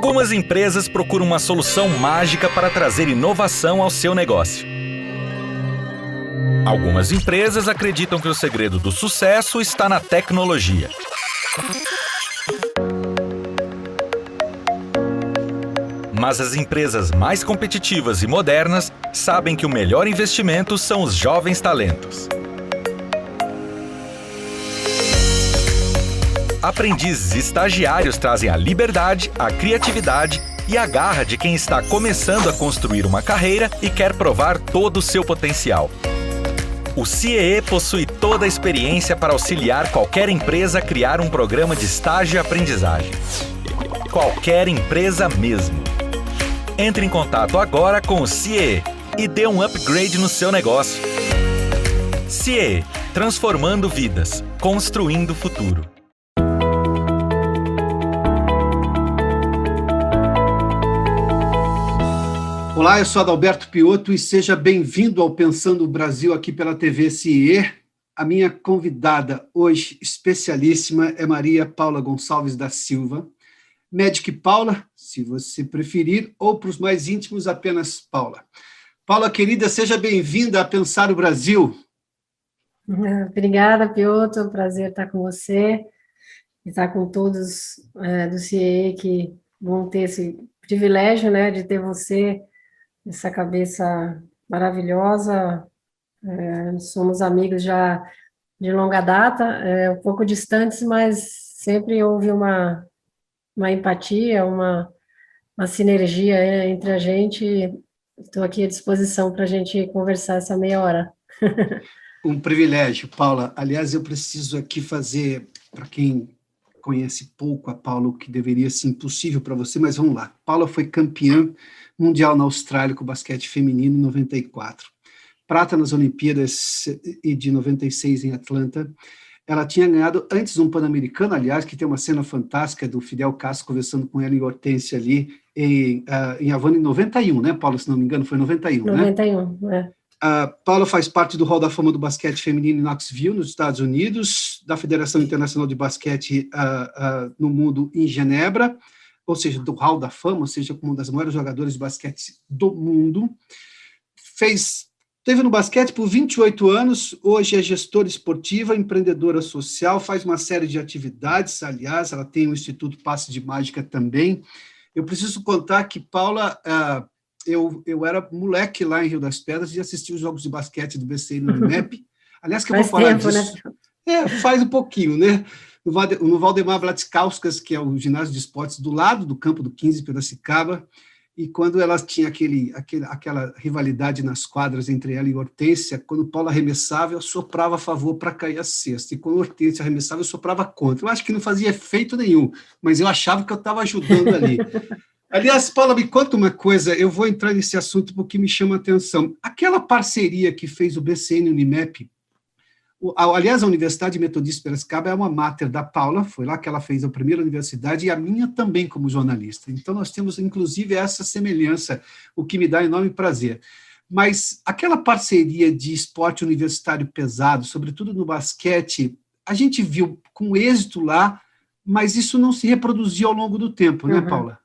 Algumas empresas procuram uma solução mágica para trazer inovação ao seu negócio. Algumas empresas acreditam que o segredo do sucesso está na tecnologia. Mas as empresas mais competitivas e modernas sabem que o melhor investimento são os jovens talentos. Aprendizes e estagiários trazem a liberdade, a criatividade e a garra de quem está começando a construir uma carreira e quer provar todo o seu potencial. O CIEE possui toda a experiência para auxiliar qualquer empresa a criar um programa de estágio e aprendizagem. Qualquer empresa mesmo. Entre em contato agora com o CIEE e dê um upgrade no seu negócio. CIEE, transformando vidas, construindo o futuro. Olá, eu sou Adalberto Piotto e seja bem-vindo ao Pensando o Brasil aqui pela TV CIE. A minha convidada hoje, especialíssima, é Maria Paula Gonçalves da Silva. Medic Paula, se você preferir, ou para os mais íntimos, apenas Paula. Paula, querida, seja bem-vinda a Pensar o Brasil. Obrigada, Piotto, é um prazer estar com você, e estar com todos do CIE que vão ter esse privilégio, né, de ter você, essa cabeça maravilhosa. Somos amigos já de longa data, um pouco distantes, mas sempre houve uma empatia, uma sinergia entre a gente. Estou aqui à disposição para a gente conversar essa meia hora. Um privilégio, Paula. Aliás, eu preciso aqui fazer, para quem conhece pouco a Paula, o que deveria ser impossível para você, mas vamos lá. Paula foi campeã mundial na Austrália com basquete feminino em 94. Prata nas Olimpíadas e de 96 em Atlanta. Ela tinha ganhado antes um Pan-Americano, aliás, que tem uma cena fantástica do Fidel Castro conversando com ela em Hortência ali, em Havana em 91, né, Paula? Se não me engano, foi 91, 91, né? Paula faz parte do Hall da Fama do Basquete Feminino em Knoxville, nos Estados Unidos, da Federação Internacional de Basquete no mundo em Genebra, ou seja, do Hall da Fama, ou seja, como uma das maiores jogadoras de basquete do mundo. Esteve no basquete por 28 anos, hoje é gestora esportiva, empreendedora social, faz uma série de atividades, aliás, ela tem o Instituto Passe de Mágica também. Eu preciso contar que, Paula, eu era moleque lá em Rio das Pedras e assisti os jogos de basquete do BCN no Unimep. Aliás, que eu vou falar disso. Né? Faz um pouquinho, né? No Valdemar Vlatikauskas, que é o ginásio de esportes do lado do campo do 15 Piracicaba, e quando ela tinha aquela rivalidade nas quadras entre ela e Hortência, quando Paula arremessava, eu soprava a favor para cair a cesta, e quando Hortência arremessava, eu soprava contra. Eu acho que não fazia efeito nenhum, mas eu achava que eu estava ajudando ali. Aliás, Paula, me conta uma coisa, eu vou entrar nesse assunto porque me chama a atenção. Aquela parceria que fez o BCN e o Unimep, aliás, a Universidade Metodista Piracicaba é uma mater da Paula, foi lá que ela fez a primeira universidade, e a minha também como jornalista. Então, nós temos, inclusive, essa semelhança, o que me dá enorme prazer. Mas aquela parceria de esporte universitário pesado, sobretudo no basquete, a gente viu com êxito lá, mas isso não se reproduziu ao longo do tempo, né, Paula?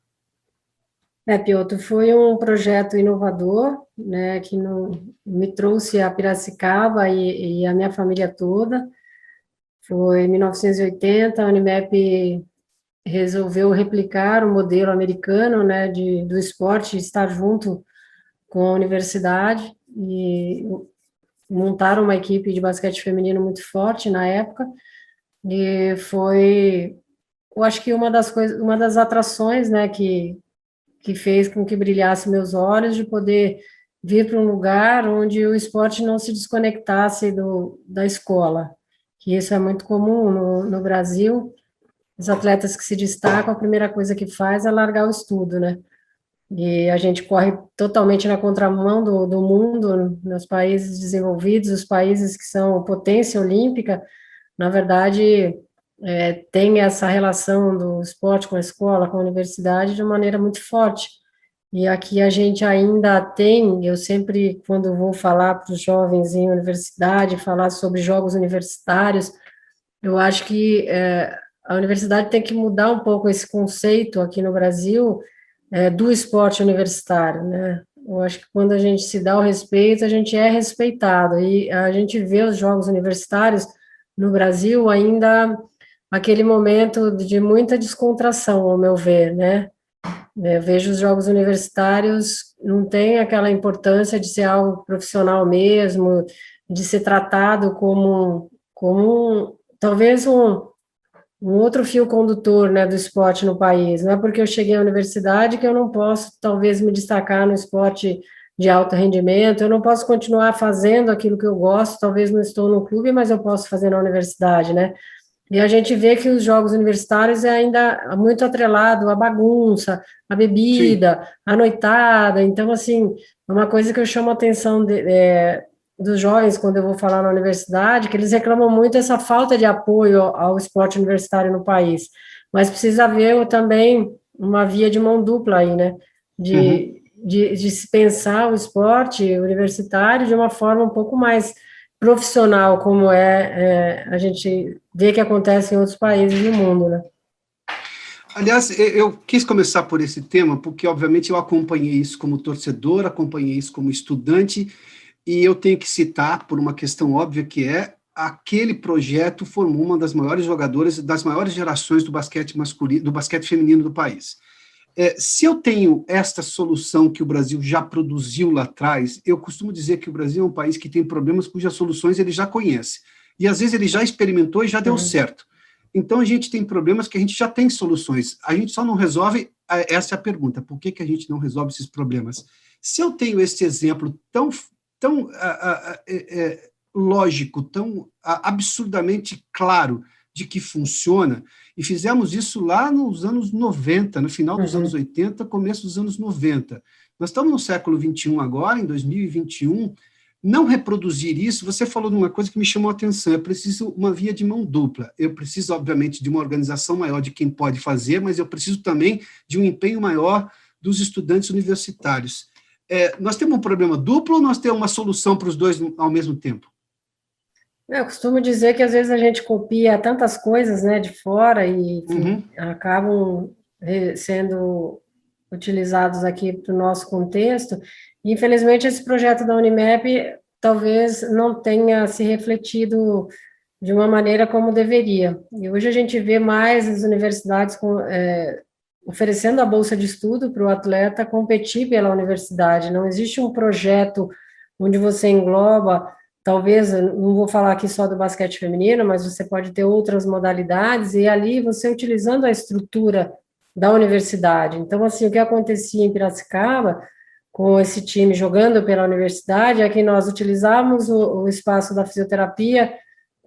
Piotto, foi um projeto inovador, né, que me trouxe a Piracicaba e a minha família toda. Foi em 1980, a Unimep resolveu replicar o modelo americano, né, do esporte, estar junto com a universidade, e montaram uma equipe de basquete feminino muito forte na época, e foi, eu acho que uma das atrações, né, que fez com que brilhasse meus olhos, de poder vir para um lugar onde o esporte não se desconectasse da escola, que isso é muito comum no Brasil. Os atletas que se destacam, a primeira coisa que faz é largar o estudo, né? E a gente corre totalmente na contramão do mundo, nos países desenvolvidos, os países que são potência olímpica, na verdade, tem essa relação do esporte com a escola, com a universidade, de maneira muito forte. E aqui a gente ainda tem, eu sempre, quando vou falar para os jovens em universidade, falar sobre jogos universitários, eu acho que a universidade tem que mudar um pouco esse conceito aqui no Brasil, do esporte universitário, né? Eu acho que quando a gente se dá o respeito, a gente é respeitado, e a gente vê os jogos universitários no Brasil ainda aquele momento de muita descontração, ao meu ver, né? Eu vejo os jogos universitários, não tem aquela importância de ser algo profissional mesmo, de ser tratado como talvez um outro fio condutor, né, do esporte no país. Não é porque eu cheguei à universidade que eu não posso, talvez, me destacar no esporte de alto rendimento, eu não posso continuar fazendo aquilo que eu gosto, talvez não estou no clube, mas eu posso fazer na universidade, né? E a gente vê que os jogos universitários é ainda muito atrelado à bagunça, à Sim. bebida, à noitada. Então, assim, é uma coisa que eu chamo a atenção dos jovens quando eu vou falar na universidade, que eles reclamam muito essa falta de apoio ao esporte universitário no país. Mas precisa haver também uma via de mão dupla aí, né? Uhum. De se pensar o esporte universitário de uma forma um pouco mais profissional, como a gente vê que acontece em outros países do mundo, né? Aliás, eu quis começar por esse tema, porque, obviamente, eu acompanhei isso como torcedor, acompanhei isso como estudante, e eu tenho que citar, por uma questão óbvia, que é aquele projeto formou uma das maiores jogadoras, das maiores gerações do basquete masculino, do basquete feminino do país. Se eu tenho esta solução que o Brasil já produziu lá atrás, eu costumo dizer que o Brasil é um país que tem problemas cujas soluções ele já conhece. E às vezes ele já experimentou e já deu certo. Então a gente tem problemas que a gente já tem soluções. A gente só não resolve, essa é a pergunta, por que a gente não resolve esses problemas? Se eu tenho esse exemplo tão lógico, tão absurdamente claro de que funciona, e fizemos isso lá nos anos 90, no final dos anos 80, começo dos anos 90. Nós estamos no século XXI agora, em 2021, não reproduzir isso, você falou de uma coisa que me chamou a atenção, é preciso uma via de mão dupla. Eu preciso, obviamente, de uma organização maior de quem pode fazer, mas eu preciso também de um empenho maior dos estudantes universitários. Nós temos um problema duplo ou nós temos uma solução para os dois ao mesmo tempo? Eu costumo dizer que às vezes a gente copia tantas coisas, né, de fora e, enfim, acabam sendo utilizados aqui para o nosso contexto. E, infelizmente, esse projeto da Unimap talvez não tenha se refletido de uma maneira como deveria. E hoje a gente vê mais as universidades oferecendo a bolsa de estudo para o atleta competir pela universidade. Não existe um projeto onde você engloba, talvez, não vou falar aqui só do basquete feminino, mas você pode ter outras modalidades, e ali você utilizando a estrutura da universidade. Então, assim, o que acontecia em Piracicaba, com esse time jogando pela universidade, é que nós utilizávamos o espaço da fisioterapia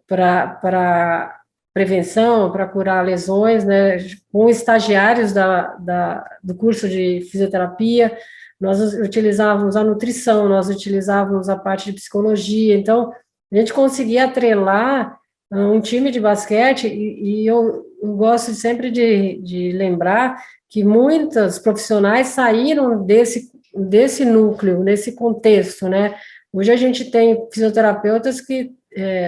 para prevenção, para curar lesões, né, com estagiários do curso de fisioterapia. Nós utilizávamos a nutrição, nós utilizávamos a parte de psicologia. Então, a gente conseguia atrelar um time de basquete, e eu gosto sempre de lembrar que muitos profissionais saíram desse núcleo, nesse contexto, né? Hoje a gente tem fisioterapeutas que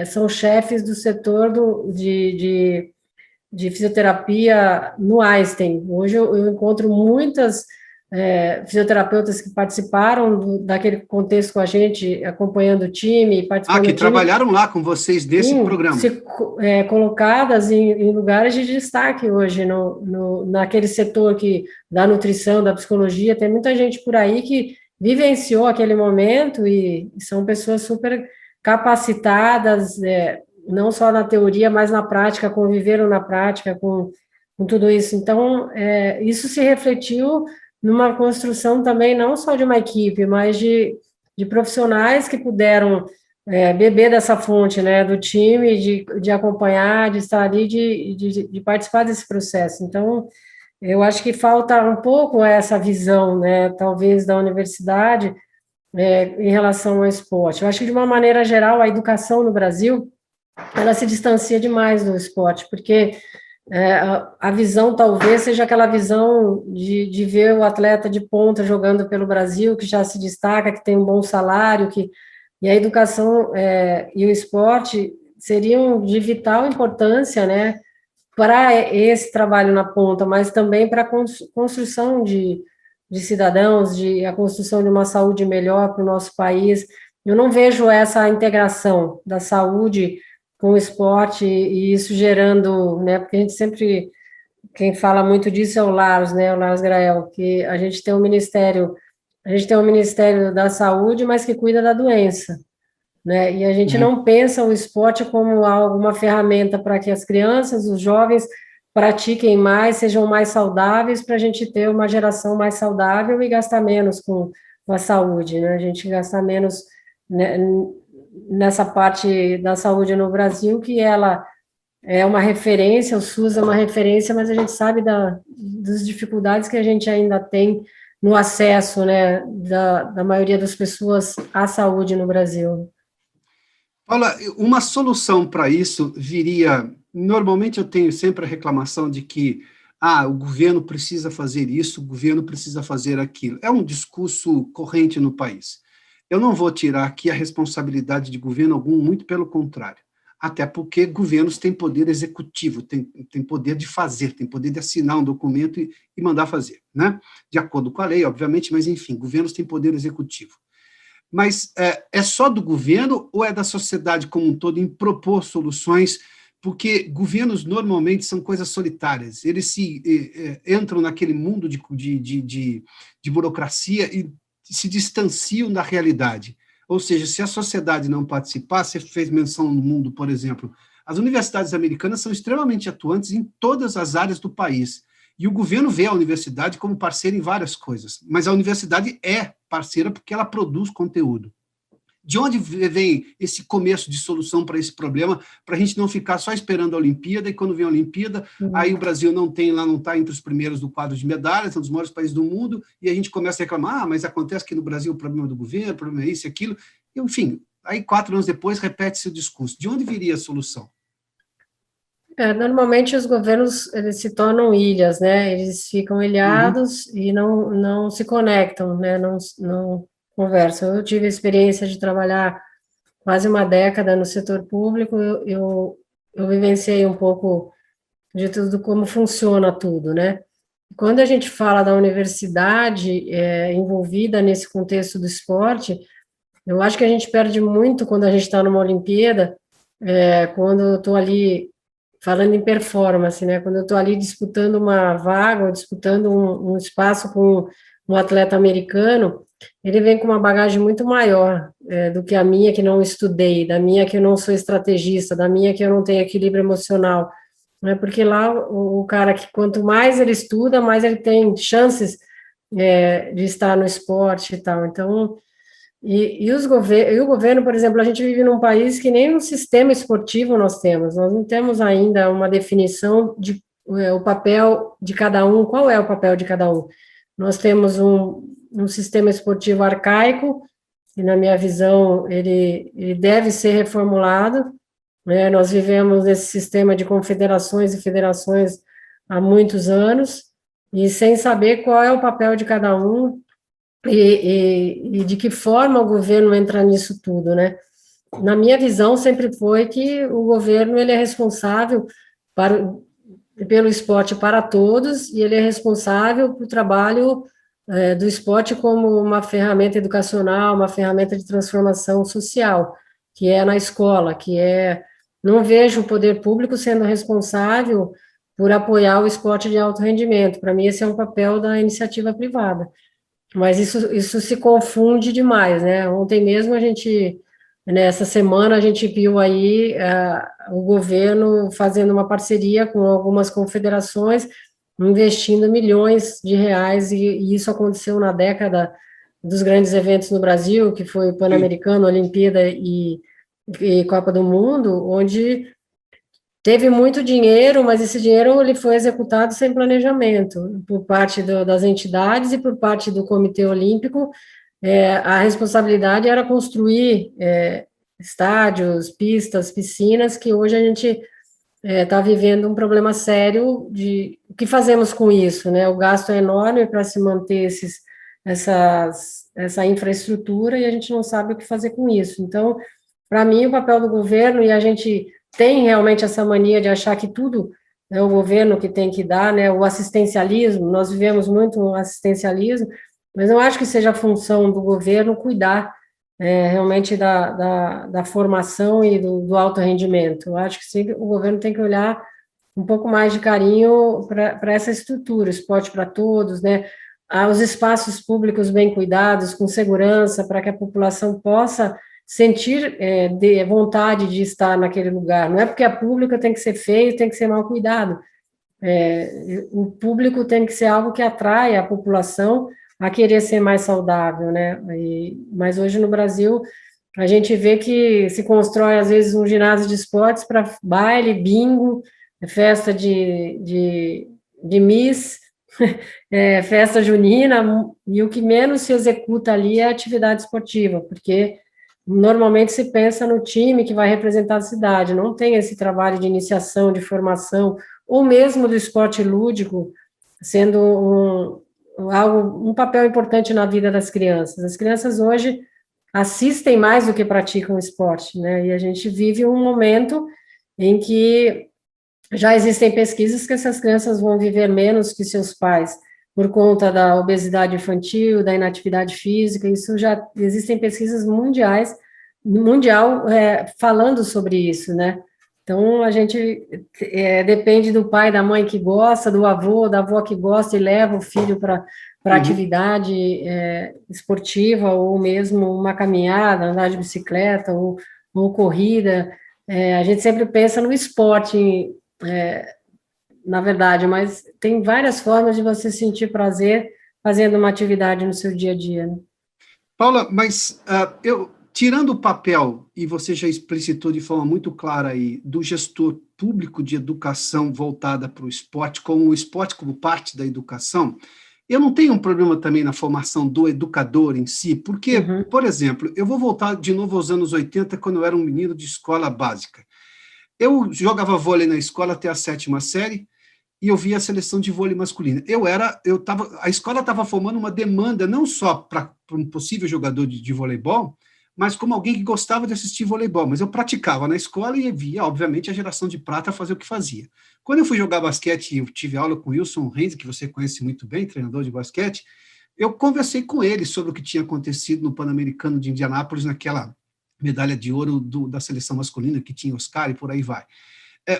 são chefes do setor de fisioterapia no Einstein. Hoje eu encontro muitas fisioterapeutas que participaram daquele contexto com a gente, acompanhando o time, participando que do time. Trabalharam lá com vocês desse programa. Colocadas em lugares de destaque hoje, naquele setor da nutrição, da psicologia. Tem muita gente por aí que vivenciou aquele momento e são pessoas super capacitadas, não só na teoria, mas na prática, conviveram na prática com tudo isso. Então, isso se refletiu numa construção também, não só de uma equipe, mas de profissionais que puderam beber dessa fonte, né, do time, de acompanhar, de estar ali, de participar desse processo. Então, eu acho que falta um pouco essa visão, né, talvez da universidade, em relação ao esporte. Eu acho que, de uma maneira geral, a educação no Brasil, ela se distancia demais do esporte, porque a visão talvez seja aquela visão de ver o atleta de ponta jogando pelo Brasil, que já se destaca, que tem um bom salário, e a educação e o esporte seriam de vital importância, né, para esse trabalho na ponta, mas também para a construção de cidadãos, a construção de uma saúde melhor para o nosso país. Eu não vejo essa integração da saúde com o esporte e isso gerando, né, porque a gente sempre, quem fala muito disso é o Lars, né, o Lars Grael, que a gente tem um ministério da saúde, mas que cuida da doença, né, e a gente não pensa o esporte como uma ferramenta para que as crianças, os jovens pratiquem mais, sejam mais saudáveis, para a gente ter uma geração mais saudável e gastar menos com a saúde, né, a gente gastar menos, né, nessa parte da saúde no Brasil, que ela é uma referência, o SUS é uma referência, mas a gente sabe das dificuldades que a gente ainda tem no acesso, né, da maioria das pessoas à saúde no Brasil. Paula, uma solução para isso viria, normalmente eu tenho sempre a reclamação de que o governo precisa fazer isso, o governo precisa fazer aquilo. É um discurso corrente no país. Eu não vou tirar aqui a responsabilidade de governo algum, muito pelo contrário. Até porque governos têm poder executivo, têm poder de fazer, têm poder de assinar um documento e mandar fazer, né? De acordo com a lei, obviamente, mas, enfim, governos têm poder executivo. Mas é só do governo ou é da sociedade como um todo em propor soluções? Porque governos normalmente são coisas solitárias, eles entram naquele mundo de burocracia e se distanciam da realidade. Ou seja, se a sociedade não participar, você fez menção no mundo, por exemplo, as universidades americanas são extremamente atuantes em todas as áreas do país, e o governo vê a universidade como parceira em várias coisas, mas a universidade é parceira porque ela produz conteúdo. De onde vem esse começo de solução para esse problema, para a gente não ficar só esperando a Olimpíada, e quando vem a Olimpíada, aí o Brasil não está entre os primeiros do quadro de medalhas, é um dos maiores países do mundo, e a gente começa a reclamar, mas acontece que no Brasil o problema é do governo, o problema é isso e aquilo, enfim, aí 4 anos depois repete-se o discurso. De onde viria a solução? Normalmente os governos, eles se tornam ilhas, né, eles ficam ilhados e não se conectam, né, não conversam. Eu tive a experiência de trabalhar quase uma década no setor público, eu vivenciei um pouco de tudo, como funciona tudo, né. Quando a gente fala da universidade envolvida nesse contexto do esporte, eu acho que a gente perde muito quando a gente está numa Olimpíada, quando eu estou ali falando em performance, né? Quando eu estou ali disputando uma vaga, ou disputando um espaço com um atleta americano, ele vem com uma bagagem muito maior do que a minha, que não estudei, da minha que eu não sou estrategista, da minha que eu não tenho equilíbrio emocional, né? Porque lá o cara que quanto mais ele estuda, mais ele tem chances de estar no esporte e tal. Então, e o governo, por exemplo, a gente vive num país que nem um sistema esportivo nós não temos ainda uma definição de o papel de cada um, qual é o papel de cada um. Nós temos um sistema esportivo arcaico, e na minha visão ele deve ser reformulado, né? Nós vivemos nesse sistema de confederações e federações há muitos anos, e sem saber qual é o papel de cada um, e de que forma o governo entra nisso tudo, né? Na minha visão, sempre foi que o governo ele é responsável pelo esporte para todos, e ele é responsável pelo trabalho do esporte como uma ferramenta educacional, uma ferramenta de transformação social, que é na escola, não vejo o poder público sendo responsável por apoiar o esporte de alto rendimento. Para mim, esse é um papel da iniciativa privada. Mas isso se confunde demais, né? Ontem mesmo nessa semana, a gente viu aí o governo fazendo uma parceria com algumas confederações, investindo milhões de reais, e isso aconteceu na década dos grandes eventos no Brasil, que foi Pan-Americano, Olimpíada e Copa do Mundo, onde teve muito dinheiro, mas esse dinheiro ele foi executado sem planejamento, por parte das entidades e por parte do Comitê Olímpico. A responsabilidade era construir estádios, pistas, piscinas, que hoje a gente está vivendo um problema sério de o que fazemos com isso, né? O gasto é enorme para se manter essa infraestrutura, e a gente não sabe o que fazer com isso. Então, para mim, o papel do governo, e a gente tem realmente essa mania de achar que tudo é o governo que tem que dar, né, o assistencialismo, nós vivemos muito um assistencialismo, mas não acho que seja a função do governo cuidar realmente da formação e do alto rendimento. Eu acho que sim, o governo tem que olhar um pouco mais de carinho para essa estrutura, esporte para todos, né, os espaços públicos bem cuidados, com segurança, para que a população possa sentir de vontade de estar naquele lugar. Não é porque é pública tem que ser feio, tem que ser mal cuidado. O público tem que ser algo que atrai a população a querer ser mais saudável, né? Mas hoje no Brasil a gente vê que se constrói às vezes um ginásio de esportes para baile, bingo, festa de Miss, festa junina, e o que menos se executa ali é a atividade esportiva, porque normalmente se pensa no time que vai representar a cidade, não tem esse trabalho de iniciação, de formação, ou mesmo do esporte lúdico, sendo um papel importante na vida das crianças. As crianças hoje assistem mais do que praticam esporte, né? E a gente vive um momento em que já existem pesquisas que essas crianças vão viver menos que seus pais, por conta da obesidade infantil, da inatividade física, isso já existem pesquisas mundial falando sobre isso, né? Então, a gente depende do pai, da mãe que gosta, do avô, da avó que gosta e leva o filho para atividade esportiva, ou mesmo uma caminhada, andar de bicicleta, ou corrida. A gente sempre pensa no esporte, na verdade, mas tem várias formas de você sentir prazer fazendo uma atividade no seu dia a dia, né? Paula, mas tirando o papel, e você já explicitou de forma muito clara aí, do gestor público de educação voltada para o esporte como parte da educação, eu não tenho um problema também na formação do educador em si, porque, por exemplo, eu vou voltar de novo aos anos 80, quando eu era um menino de escola básica. Eu jogava vôlei na escola até a 7ª série, e eu via a seleção de vôlei masculina. A escola estava formando uma demanda não só para um possível jogador de voleibol, mas como alguém que gostava de assistir voleibol. Mas eu praticava na escola e via, obviamente, a geração de prata fazer o que fazia. Quando eu fui jogar basquete, eu tive aula com o Wilson Renzi, que você conhece muito bem, treinador de basquete, eu conversei com ele sobre o que tinha acontecido no Pan-Americano de Indianápolis, naquela medalha de ouro da seleção masculina, que tinha Oscar e por aí vai.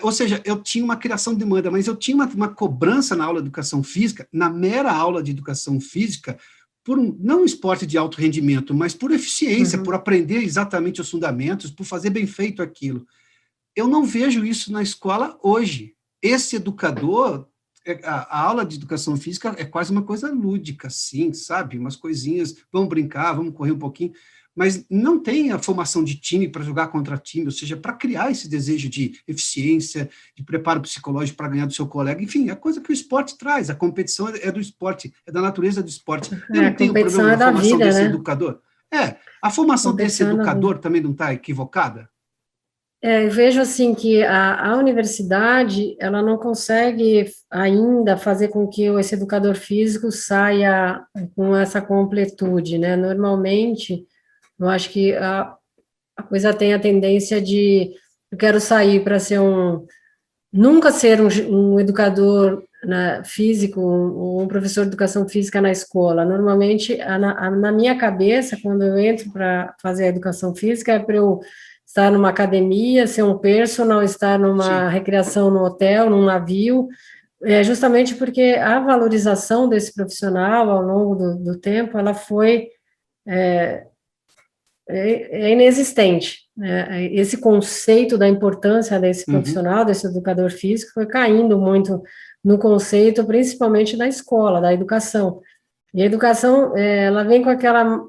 Ou seja, eu tinha uma criação de demanda, mas eu tinha uma cobrança na aula de educação física, na mera aula de educação física, por não um esporte de alto rendimento, mas por eficiência, por aprender exatamente os fundamentos, por fazer bem feito aquilo. Eu não vejo isso na escola hoje. Esse educador, a aula de educação física é quase uma coisa lúdica, sim, sabe? Umas coisinhas, vamos brincar, vamos correr um pouquinho, mas não tem a formação de time para jogar contra time, ou seja, para criar esse desejo de eficiência, de preparo psicológico para ganhar do seu colega, enfim, é coisa que o esporte traz, a competição é do esporte, é da natureza do esporte. Eu não tenho problema na formação desse educador. A formação desse educador também não está equivocada? Eu vejo assim que a universidade, ela não consegue ainda fazer com que esse educador físico saia com essa completude, né? Normalmente, eu acho que a coisa tem a tendência de eu quero sair para ser nunca ser um educador físico, um professor de educação física na escola. Normalmente, na minha cabeça, quando eu entro para fazer a educação física, é para eu estar numa academia, ser um personal, estar numa recreação no hotel, num navio, justamente porque a valorização desse profissional ao longo do tempo, ela foi inexistente, né? Esse conceito da importância desse profissional, desse educador físico, foi caindo muito no conceito, principalmente da escola, da educação. E a educação, ela vem com aquela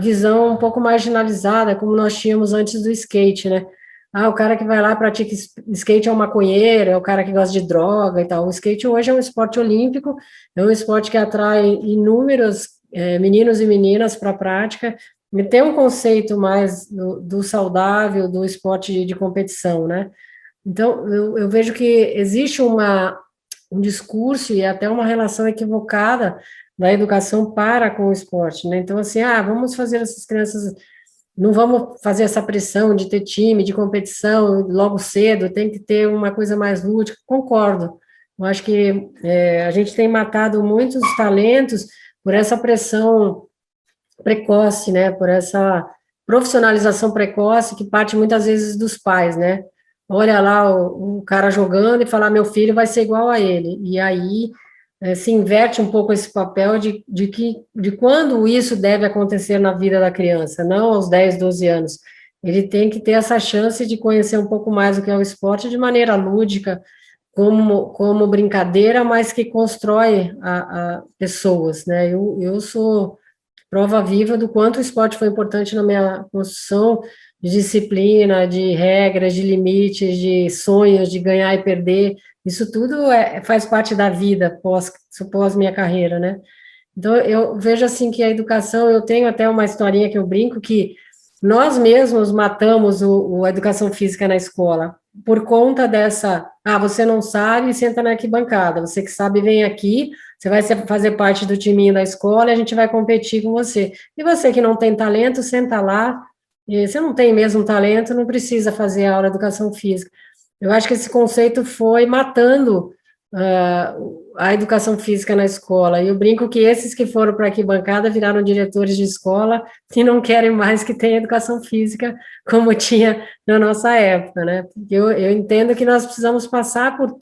visão um pouco marginalizada, como nós tínhamos antes do skate, né? O cara que vai lá pratica skate é um maconheiro, é o cara que gosta de droga e tal. O skate hoje é um esporte olímpico, é um esporte que atrai inúmeros meninos e meninas para a prática, e tem um conceito mais do saudável, do esporte de competição, né? Então, eu vejo que existe um discurso e até uma relação equivocada da educação com o esporte, né? Então, assim, vamos fazer essas crianças não vamos fazer essa pressão de ter time, de competição logo cedo, tem que ter uma coisa mais lúdica. Concordo. Eu acho que a gente tem matado muitos talentos por essa pressão precoce, né? Por essa profissionalização precoce que parte muitas vezes dos pais, né? Olha lá o cara jogando e falar, meu filho vai ser igual a ele. E aí se inverte um pouco esse papel de quando isso deve acontecer na vida da criança, não aos 10, 12 anos. Ele tem que ter essa chance de conhecer um pouco mais o que é o esporte de maneira lúdica, como brincadeira, mas que constrói a pessoas, né? Eu sou prova viva do quanto o esporte foi importante na minha construção de disciplina, de regras, de limites, de sonhos, de ganhar e perder. Isso tudo faz parte da vida pós minha carreira, né? Então, eu vejo assim que a educação, eu tenho até uma historinha que eu brinco, que nós mesmos matamos a educação física na escola, por conta dessa, você não sabe, senta na arquibancada, você que sabe, vem aqui, você vai fazer parte do timinho da escola e a gente vai competir com você. E você que não tem talento, senta lá, e você não tem mesmo talento, não precisa fazer aula de educação física. Eu acho que esse conceito foi matando a educação física na escola. E eu brinco que esses que foram para a arquibancada viraram diretores de escola e não querem mais que tenha educação física como tinha na nossa época, né? Porque eu entendo que nós precisamos passar por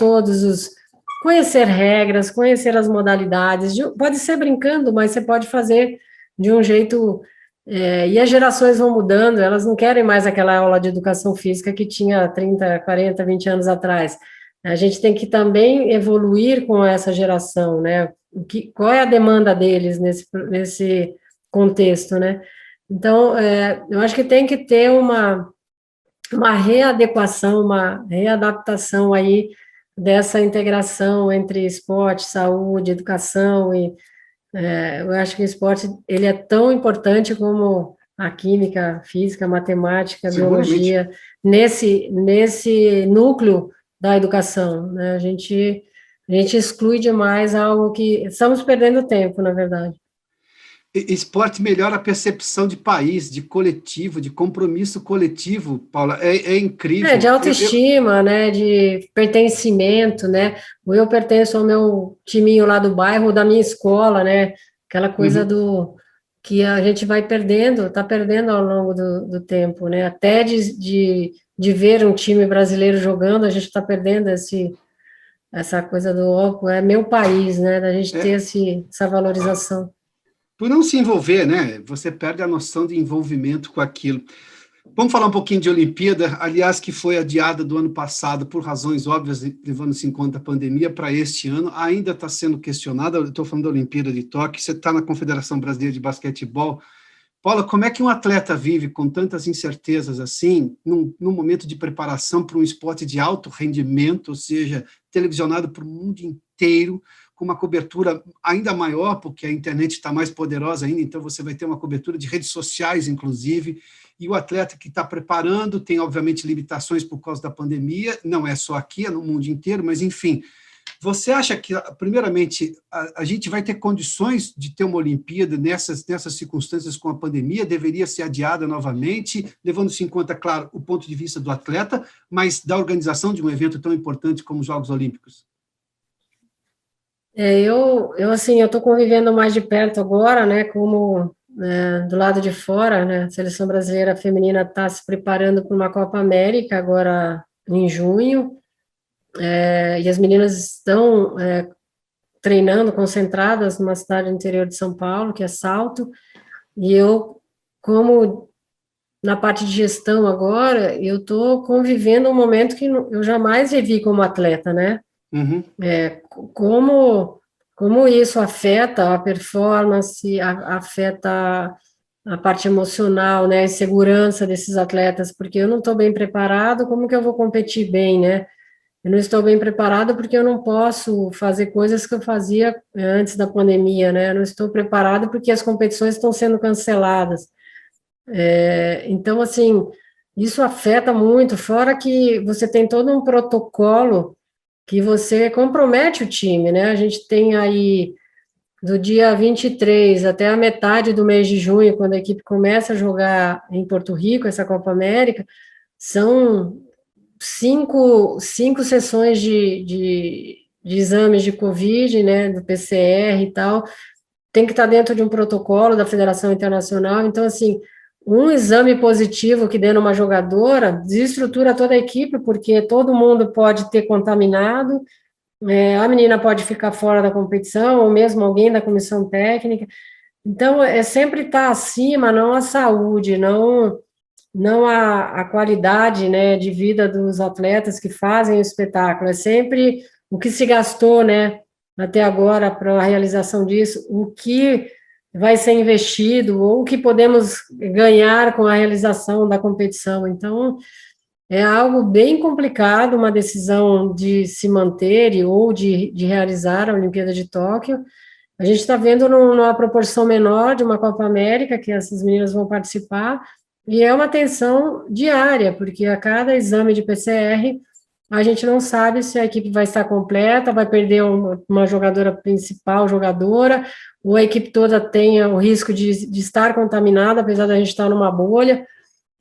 conhecer regras, conhecer as modalidades, pode ser brincando, mas você pode fazer de um jeito... e as gerações vão mudando, elas não querem mais aquela aula de educação física que tinha 30, 40, 20 anos atrás. A gente tem que também evoluir com essa geração, né? Qual é a demanda deles nesse contexto, né? Então, eu acho que tem que ter uma readequação, uma readaptação aí dessa integração entre esporte, saúde, educação, e eu acho que o esporte ele é tão importante como a química, física, matemática, biologia, nesse núcleo da educação, né? A gente exclui demais algo que estamos perdendo tempo, na verdade. Esporte melhora a percepção de país, de coletivo, de compromisso coletivo, Paula, é incrível. De autoestima, né, de pertencimento, né, eu pertenço ao meu timinho lá do bairro, da minha escola, né, aquela coisa que a gente vai perdendo, está perdendo ao longo do tempo, né, até de ver um time brasileiro jogando, a gente está perdendo essa coisa é meu país, né, da gente ter essa valorização. Por não se envolver, né? Você perde a noção de envolvimento com aquilo. Vamos falar um pouquinho de Olimpíada, aliás, que foi adiada do ano passado por razões óbvias, levando-se em conta a pandemia, para este ano. Ainda está sendo questionada, eu estou falando da Olimpíada de Tóquio, você está na Confederação Brasileira de Basquetebol. Paula, como é que um atleta vive com tantas incertezas assim, num momento de preparação para um esporte de alto rendimento, ou seja, televisionado para o mundo inteiro, com uma cobertura ainda maior, porque a internet está mais poderosa ainda, então você vai ter uma cobertura de redes sociais, inclusive, e o atleta que está preparando tem, obviamente, limitações por causa da pandemia, não é só aqui, é no mundo inteiro, mas, enfim, você acha que, primeiramente, a gente vai ter condições de ter uma Olimpíada nessas circunstâncias com a pandemia? Deveria ser adiada novamente, levando-se em conta, claro, o ponto de vista do atleta, mas da organização de um evento tão importante como os Jogos Olímpicos? Eu estou convivendo mais de perto agora, né, como do lado de fora, né, a seleção brasileira feminina está se preparando para uma Copa América agora em junho, e as meninas estão treinando, concentradas numa cidade do interior de São Paulo, que é Salto, e eu, como na parte de gestão agora, eu estou convivendo um momento que eu jamais vivi como atleta, né, como isso afeta a performance, afeta a parte emocional, né, a insegurança desses atletas, porque eu não estou bem preparado, como que eu vou competir bem, né? Eu não estou bem preparado porque eu não posso fazer coisas que eu fazia antes da pandemia, né? Eu não estou preparado porque as competições estão sendo canceladas. Então, assim, isso afeta muito, fora que você tem todo um protocolo que você compromete o time, né? A gente tem aí do dia 23 até a metade do mês de junho, quando a equipe começa a jogar em Porto Rico, essa Copa América, são cinco sessões de exames de Covid, né, do PCR e tal, tem que estar dentro de um protocolo da Federação Internacional. Então, assim, um exame positivo que dê numa jogadora desestrutura toda a equipe, porque todo mundo pode ter contaminado, a menina pode ficar fora da competição, ou mesmo alguém da comissão técnica. Então, é sempre estar acima, não a saúde, não a qualidade, né, de vida dos atletas que fazem o espetáculo, é sempre o que se gastou, né, até agora para a realização disso, o que vai ser investido, ou o que podemos ganhar com a realização da competição. Então, é algo bem complicado, uma decisão de se manter ou de realizar a Olimpíada de Tóquio. A gente está vendo numa proporção menor de uma Copa América, que essas meninas vão participar, e é uma tensão diária, porque a cada exame de PCR, a gente não sabe se a equipe vai estar completa, vai perder uma jogadora principal, jogadora, ou a equipe toda tenha o risco de estar contaminada, apesar da gente estar numa bolha.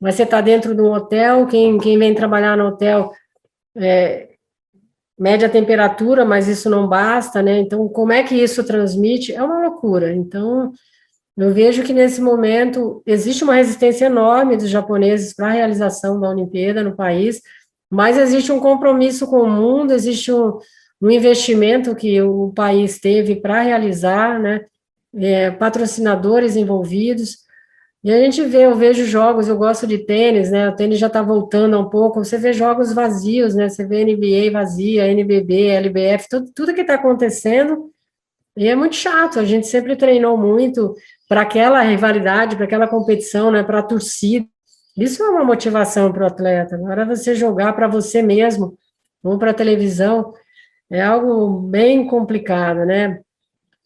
Mas você está dentro de um hotel, quem vem trabalhar no hotel mede a temperatura, mas isso não basta, né? Então, como é que isso transmite? É uma loucura. Então, eu vejo que nesse momento existe uma resistência enorme dos japoneses para a realização da Olimpíada no país, mas existe um compromisso com o mundo, existe um investimento que o país teve para realizar, né? Patrocinadores envolvidos. E a gente vê, eu vejo jogos, eu gosto de tênis, né? O tênis já está voltando um pouco. Você vê jogos vazios, né? Você vê NBA vazia, NBB, LBF, tudo que está acontecendo. E é muito chato. A gente sempre treinou muito para aquela rivalidade, para aquela competição, né? Para a torcida. Isso é uma motivação para o atleta. Agora você jogar para você mesmo ou para a televisão é algo bem complicado, né?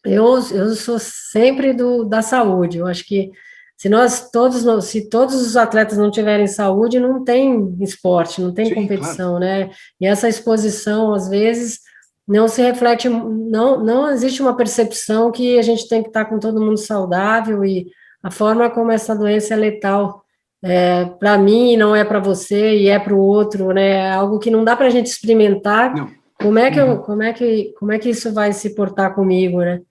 Eu sou sempre da saúde. Eu acho que se todos os atletas não tiverem saúde, não tem esporte, não tem Sim, competição, claro. né? E essa exposição, às vezes, não se reflete, não existe uma percepção que a gente tem que estar com todo mundo saudável, e a forma como essa doença é letal, para mim não é para você e é para o outro, né? É algo que não dá para a gente experimentar. Não. Como é que isso vai se portar comigo, né?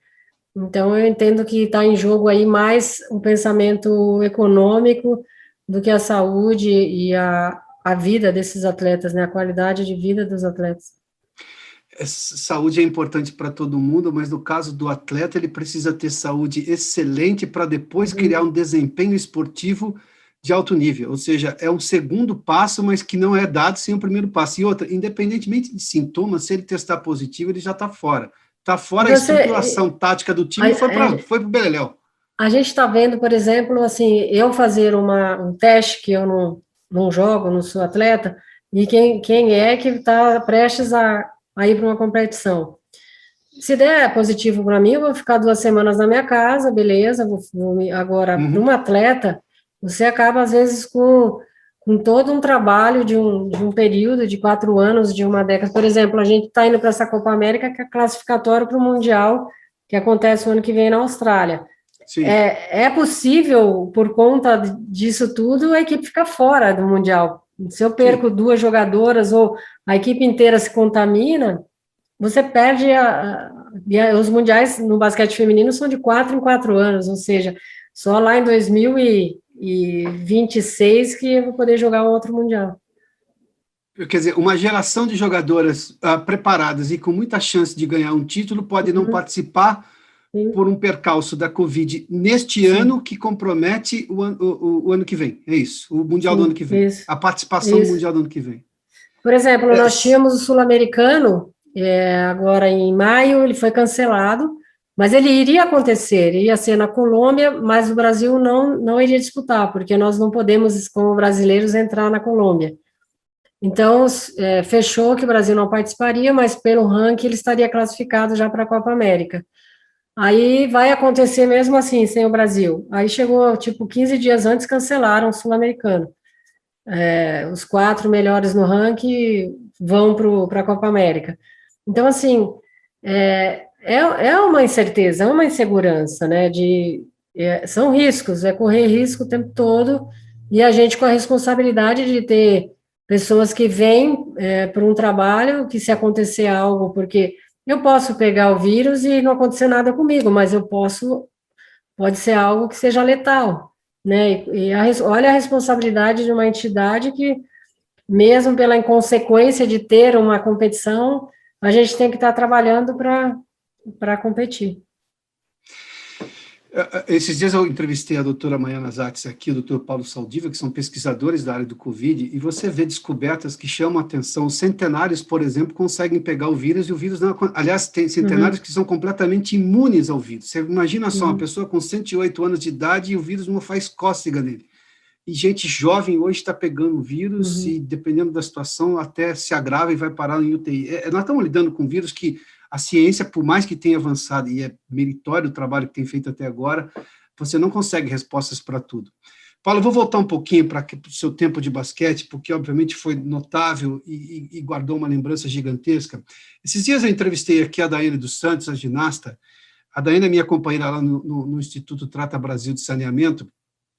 Então, eu entendo que está em jogo aí mais o pensamento econômico do que a saúde e a vida desses atletas, né? A qualidade de vida dos atletas. Saúde é importante para todo mundo, mas no caso do atleta, ele precisa ter saúde excelente para depois criar um desempenho esportivo de alto nível. Ou seja, é um segundo passo, mas que não é dado sem o primeiro passo. E outra, independentemente de sintomas, se ele testar positivo, ele já está fora. Está fora a estruturação tática do time e foi para o beleléu. A gente está vendo, por exemplo, assim, eu fazer um teste que eu não jogo, não sou atleta, e quem é que está prestes a ir para uma competição. Se der positivo para mim, eu vou ficar 2 semanas na minha casa, beleza, agora, para um atleta, você acaba, às vezes, com todo um trabalho de um período de 4 anos, de uma década. Por exemplo, a gente está indo para essa Copa América, que é classificatório para o Mundial, que acontece o ano que vem na Austrália. Sim. É possível, por conta disso tudo, a equipe ficar fora do Mundial. Se eu perco 2 jogadoras ou a equipe inteira se contamina, você perde os mundiais no basquete feminino são de 4 em 4 anos, ou seja, só lá em 2026 que eu vou poder jogar um outro mundial. Quer dizer, uma geração de jogadoras preparadas e com muita chance de ganhar um título pode não participar por um percalço da Covid neste ano, que compromete o ano que vem. É isso, o Mundial do ano que vem. A participação no Mundial do ano que vem. Por exemplo, nós tínhamos o Sul-Americano, agora em maio, ele foi cancelado, mas ele iria acontecer, ia ser na Colômbia, mas o Brasil não iria disputar, porque nós não podemos, como brasileiros, entrar na Colômbia. Então, fechou que o Brasil não participaria, mas pelo ranking ele estaria classificado já para a Copa América. Aí vai acontecer mesmo assim, sem o Brasil. Aí chegou, 15 dias antes, cancelaram o Sul-Americano. Os 4 melhores no ranking vão para a Copa América. Então, assim, é é uma incerteza, é uma insegurança, né? São riscos, é correr risco o tempo todo, e a gente com a responsabilidade de ter pessoas que vêm para um trabalho, que se acontecer algo, porque eu posso pegar o vírus e não acontecer nada comigo, mas pode ser algo que seja letal, né? Olha a responsabilidade de uma entidade que, mesmo pela inconsequência de ter uma competição, a gente tem que estar trabalhando para competir. Esses dias eu entrevistei a doutora Maiana Zatz aqui, o doutor Paulo Saldiva, que são pesquisadores da área do Covid, e você vê descobertas que chamam a atenção. Centenários, por exemplo, conseguem pegar o vírus, e o vírus não... Aliás, tem centenários que são completamente imunes ao vírus. Você imagina só, uma pessoa com 108 anos de idade e o vírus não faz cócega nele. E gente jovem hoje está pegando o vírus e, dependendo da situação, até se agrava e vai parar em UTI. Nós estamos lidando com um vírus que a ciência, por mais que tenha avançado, e é meritório o trabalho que tem feito até agora, você não consegue respostas para tudo. Paulo, eu vou voltar um pouquinho para o seu tempo de basquete, porque, obviamente, foi notável e guardou uma lembrança gigantesca. Esses dias eu entrevistei aqui a Daiane dos Santos, a ginasta. A Daiane é minha companheira lá no Instituto Trata Brasil de Saneamento,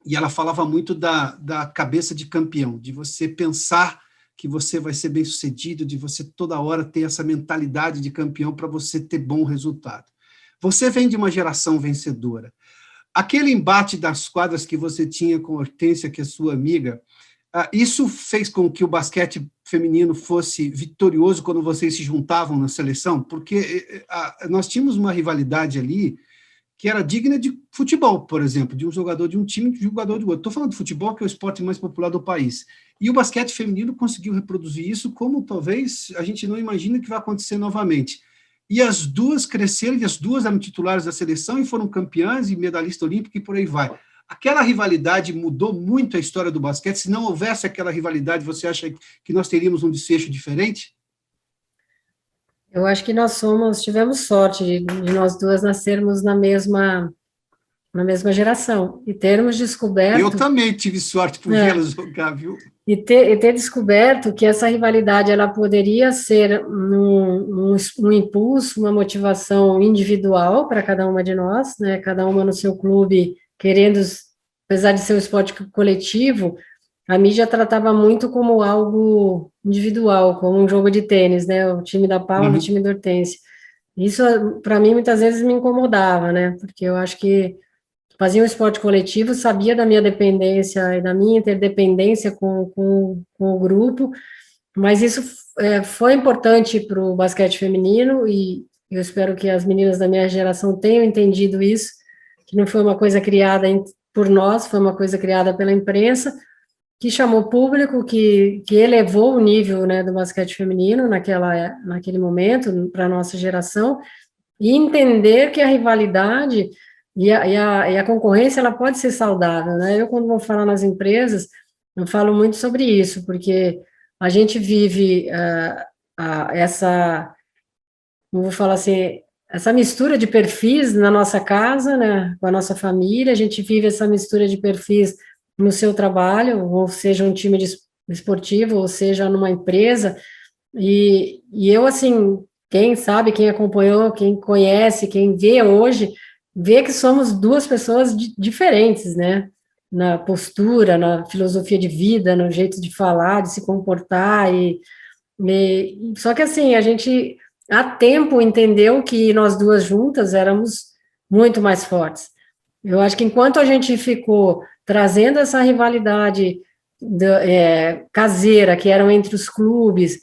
e ela falava muito da cabeça de campeão, de você pensar que você vai ser bem-sucedido, de você toda hora ter essa mentalidade de campeão para você ter bom resultado. Você vem de uma geração vencedora. Aquele embate das quadras que você tinha com a Hortência, que é sua amiga, isso fez com que o basquete feminino fosse vitorioso quando vocês se juntavam na seleção? Porque nós tínhamos uma rivalidade ali que era digna de futebol, por exemplo, de um jogador de um time e de um jogador do outro. Estou falando de futebol, que é o esporte mais popular do país. E o basquete feminino conseguiu reproduzir isso como talvez a gente não imagine que vai acontecer novamente. E as duas cresceram, e as duas eram titulares da seleção e foram campeãs e medalhista olímpica e por aí vai. Aquela rivalidade mudou muito a história do basquete. Se não houvesse aquela rivalidade, você acha que nós teríamos um desfecho diferente? Eu acho que tivemos sorte de nós duas nascermos na mesma geração e termos descoberto... Eu também tive sorte por vê-las jogar, viu? E ter descoberto que essa rivalidade ela poderia ser um impulso, uma motivação individual para cada uma de nós, né? Cada uma no seu clube, querendo, apesar de ser um esporte coletivo, a mídia tratava muito como algo individual, como um jogo de tênis, né? O time da Paula, o time da Hortência. Isso, para mim, muitas vezes me incomodava, né? Porque eu acho que fazia um esporte coletivo, sabia da minha dependência e da minha interdependência com o grupo, mas isso foi importante para o basquete feminino, e eu espero que as meninas da minha geração tenham entendido isso, que não foi uma coisa criada por nós, foi uma coisa criada pela imprensa, que chamou público, que elevou o nível, né, do basquete feminino naquele momento, para a nossa geração, e entender que a rivalidade e a concorrência ela pode ser saudável, né? Eu, quando vou falar nas empresas, eu falo muito sobre isso, porque a gente vive vou falar assim, essa mistura de perfis na nossa casa, né, com a nossa família, a gente vive essa mistura de perfis no seu trabalho, ou seja, um time esportivo, ou seja, numa empresa, e eu, assim, quem sabe, quem acompanhou, quem conhece, quem vê hoje, vê que somos duas pessoas diferentes, né, na postura, na filosofia de vida, no jeito de falar, de se comportar, só que, assim, a gente, há tempo, entendeu que nós duas juntas éramos muito mais fortes. Eu acho que enquanto a gente ficou trazendo essa rivalidade caseira, que eram entre os clubes,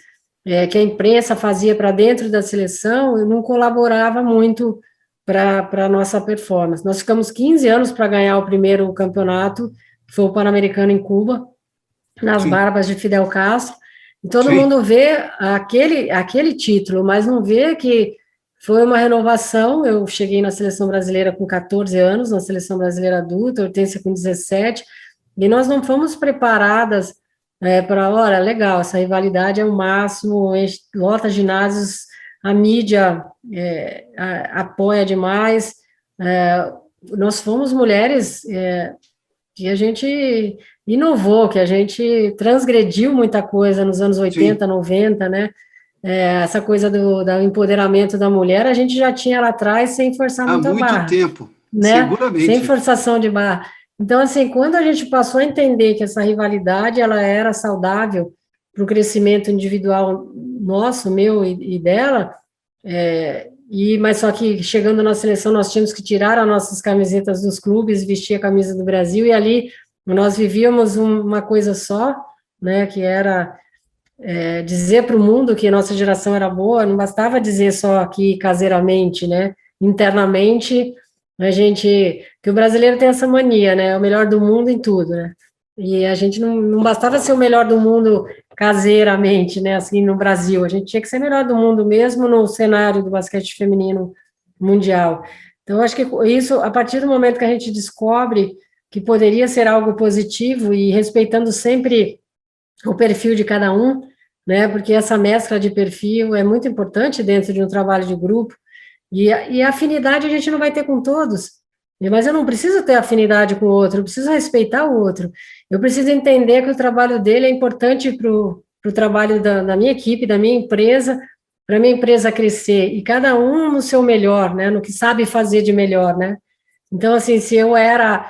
que a imprensa fazia para dentro da seleção, não colaborava muito para a nossa performance. Nós ficamos 15 anos para ganhar o primeiro campeonato, que foi o Pan-Americano em Cuba, nas barbas de Fidel Castro, e todo mundo vê aquele título, mas não vê que foi uma renovação. Eu cheguei na seleção brasileira com 14 anos, na seleção brasileira adulta, Hortência com 17, e nós não fomos preparadas para, olha, legal, essa rivalidade é o máximo, lota ginásios, a mídia apoia demais. Nós fomos mulheres que a gente inovou, que a gente transgrediu muita coisa nos anos 80, 90, né? essa coisa do empoderamento da mulher, a gente já tinha lá atrás sem forçar Há muito a muito barra, tempo, né? Sem seguramente. forçação de barra. Então, assim, quando a gente passou a entender que essa rivalidade, ela era saudável para o crescimento individual nosso, meu e dela, mas só que chegando na seleção nós tínhamos que tirar as nossas camisetas dos clubes, vestir a camisa do Brasil, e ali nós vivíamos uma coisa só, né, que era dizer para o mundo que a nossa geração era boa, não bastava dizer só aqui caseiramente, né, internamente, que o brasileiro tem essa mania, né, é o melhor do mundo em tudo, né, e a gente não bastava ser o melhor do mundo caseiramente, né, assim, no Brasil, a gente tinha que ser melhor do mundo mesmo no cenário do basquete feminino mundial. Então, acho que isso, a partir do momento que a gente descobre que poderia ser algo positivo e respeitando sempre o perfil de cada um, né, porque essa mescla de perfil é muito importante dentro de um trabalho de grupo, e a afinidade a gente não vai ter com todos, mas eu não preciso ter afinidade com o outro, eu preciso respeitar o outro, eu preciso entender que o trabalho dele é importante para o trabalho da minha equipe, da minha empresa, para a minha empresa crescer, e cada um no seu melhor, né, no que sabe fazer de melhor, né. Então, assim, se eu era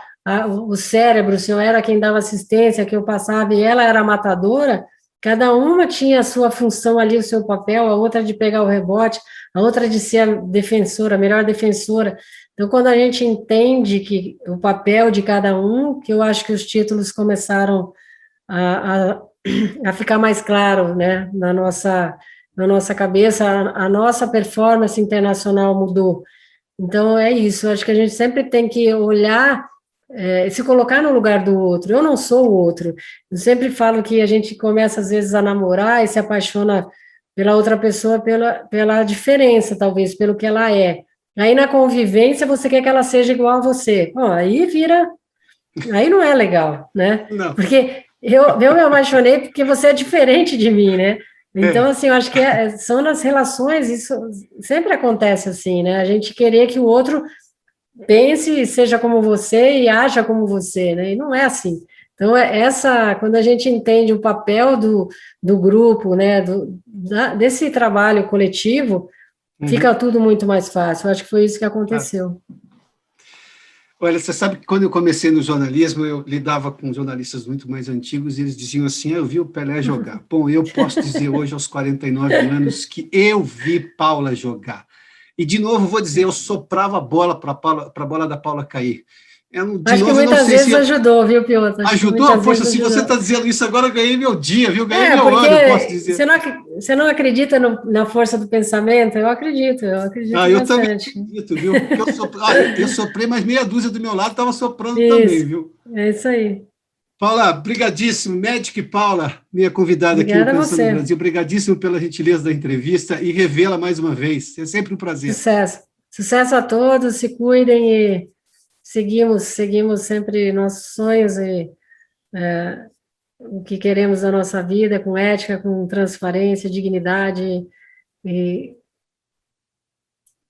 o cérebro, se eu era quem dava assistência, que eu passava, e ela era a matadora, cada uma tinha a sua função ali, o seu papel, a outra de pegar o rebote, a outra de ser a defensora, a melhor defensora. Então, quando a gente entende que o papel de cada um, que eu acho que os títulos começaram a, a, a ficar mais claro, né, na nossa cabeça, a nossa performance internacional mudou. Então, é isso, eu acho que a gente sempre tem que olhar, se colocar no lugar do outro. Eu não sou o outro. Eu sempre falo que a gente começa, às vezes, a namorar e se apaixona pela outra pessoa pela diferença, talvez, pelo que ela é. Aí, na convivência, você quer que ela seja igual a você. Bom, aí não é legal, né? Não. Porque eu me apaixonei porque você é diferente de mim, né? Então, assim, eu acho que são nas relações, isso sempre acontece assim, né? A gente querer que o outro pense, seja como você e haja como você, né? E não é assim. Então, quando a gente entende o papel do grupo, né, desse trabalho coletivo, fica tudo muito mais fácil. Eu acho que foi isso que aconteceu. Olha, você sabe que quando eu comecei no jornalismo, eu lidava com jornalistas muito mais antigos, e eles diziam assim, eu vi o Pelé jogar. Bom, eu posso dizer hoje, aos 49 anos, que eu vi Paula jogar. E, de novo, vou dizer, eu soprava a bola para a bola da Paula cair. Acho que muitas vezes ajudou, viu, Piotr? Ajudou? Poxa, se você está dizendo isso agora, eu ganhei meu dia, viu? Ganhei meu porque ano, posso dizer. Você não acredita na força do pensamento? Eu acredito eu bastante. Também acredito, viu? Porque eu soprei, mas meia dúzia do meu lado estava soprando isso, também, viu? É isso aí. Paula, brigadíssimo. Magic Paula, minha convidada Obrigada aqui no Pensando no você. Brasil. Brigadíssimo pela gentileza da entrevista e revê-la mais uma vez. É sempre um prazer. Sucesso. Sucesso a todos, se cuidem e seguimos sempre nossos sonhos e o que queremos da nossa vida, com ética, com transparência, dignidade e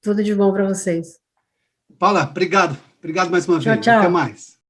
tudo de bom para vocês. Paula, obrigado. Obrigado mais uma vez. Tchau. Até mais.